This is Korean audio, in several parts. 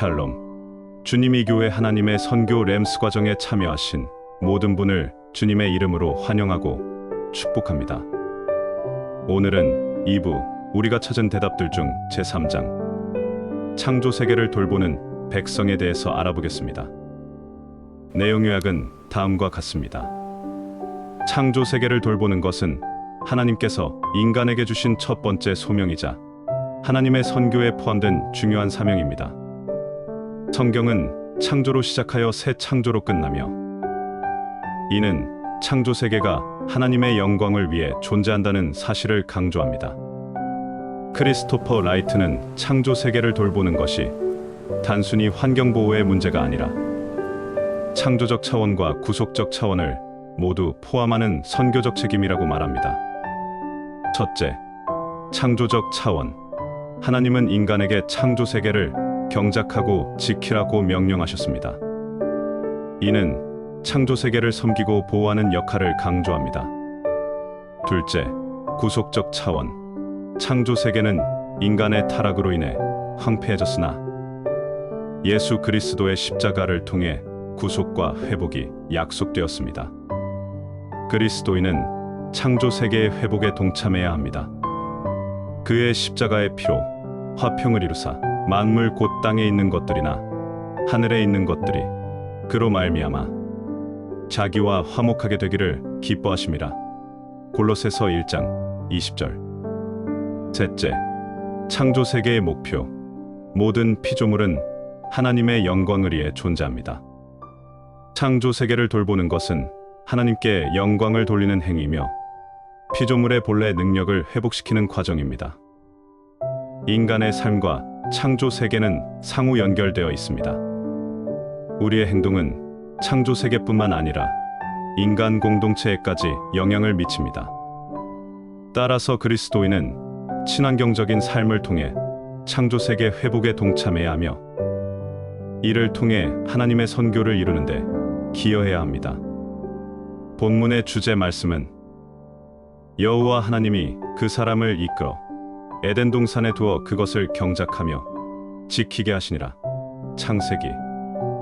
샬롬. 주님이 교회 하나님의 선교 램스 과정에 참여하신 모든 분을 주님의 이름으로 환영하고 축복합니다. 오늘은 2부 우리가 찾은 대답들 중 제3장 창조 세계를 돌보는 백성에 대해서 알아보겠습니다. 내용 요약은 다음과 같습니다. 창조 세계를 돌보는 것은 하나님께서 인간에게 주신 첫 번째 소명이자 하나님의 선교에 포함된 중요한 사명입니다. 성경은 창조로 시작하여 새 창조로 끝나며 이는 창조 세계가 하나님의 영광을 위해 존재한다는 사실을 강조합니다. 크리스토퍼 라이트는 창조 세계를 돌보는 것이 단순히 환경 보호의 문제가 아니라 창조적 차원과 구속적 차원을 모두 포함하는 선교적 책임이라고 말합니다. 첫째, 창조적 차원. 하나님은 인간에게 창조 세계를 경작하고 지키라고 명령하셨습니다. 이는 창조 세계를 섬기고 보호하는 역할을 강조합니다. 둘째, 구속적 차원. 창조 세계는 인간의 타락으로 인해 황폐해졌으나 예수 그리스도의 십자가를 통해 구속과 회복이 약속되었습니다. 그리스도인은 창조 세계의 회복에 동참해야 합니다. 그의 십자가의 피로 화평을 이루사 만물 곧 땅에 있는 것들이나 하늘에 있는 것들이 그로 말미암아 자기와 화목하게 되기를 기뻐하심이라. 골로새서 1장 20절. 셋째, 창조 세계의 목표. 모든 피조물은 하나님의 영광을 위해 존재합니다. 창조 세계를 돌보는 것은 하나님께 영광을 돌리는 행위며 피조물의 본래 능력을 회복시키는 과정입니다. 인간의 삶과 창조 세계는 상호 연결되어 있습니다. 우리의 행동은 창조 세계뿐만 아니라 인간 공동체에까지 영향을 미칩니다. 따라서 그리스도인은 친환경적인 삶을 통해 창조 세계 회복에 동참해야 하며 이를 통해 하나님의 선교를 이루는데 기여해야 합니다. 본문의 주제 말씀은 여호와 하나님이 그 사람을 이끌어 에덴 동산에 두어 그것을 경작하며 지키게 하시니라. 창세기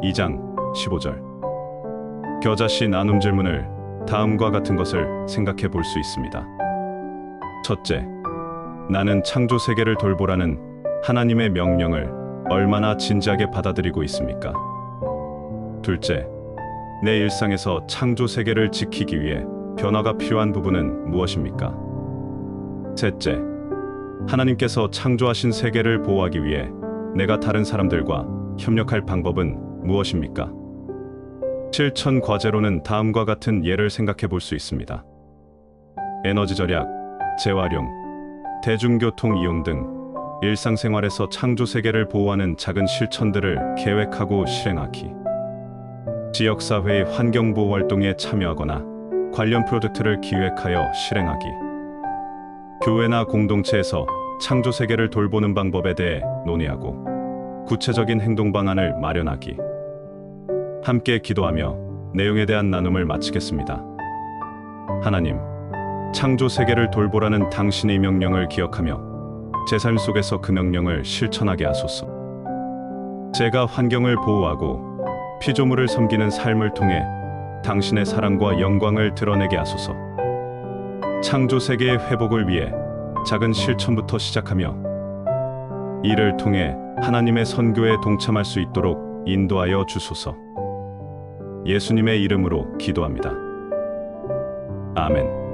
2장 15절. 겨자씨 나눔 질문을 다음과 같은 것을 생각해 볼 수 있습니다. 첫째, 나는 창조 세계를 돌보라는 하나님의 명령을 얼마나 진지하게 받아들이고 있습니까? 둘째, 내 일상에서 창조 세계를 지키기 위해 변화가 필요한 부분은 무엇입니까? 셋째, 하나님께서 창조하신 세계를 보호하기 위해 내가 다른 사람들과 협력할 방법은 무엇입니까? 실천 과제로는 다음과 같은 예를 생각해 볼 수 있습니다. 에너지 절약, 재활용, 대중교통 이용 등 일상생활에서 창조 세계를 보호하는 작은 실천들을 계획하고 실행하기. 지역사회의 환경보호 활동에 참여하거나 관련 프로젝트를 기획하여 실행하기. 교회나 공동체에서 창조 세계를 돌보는 방법에 대해 논의하고 구체적인 행동 방안을 마련하기. 함께 기도하며 내용에 대한 나눔을 마치겠습니다. 하나님, 창조 세계를 돌보라는 당신의 명령을 기억하며 제 삶 속에서 그 명령을 실천하게 하소서. 제가 환경을 보호하고 피조물을 섬기는 삶을 통해 당신의 사랑과 영광을 드러내게 하소서. 창조 세계의 회복을 위해 작은 실천부터 시작하며 이를 통해 하나님의 선교에 동참할 수 있도록 인도하여 주소서. 예수님의 이름으로 기도합니다. 아멘.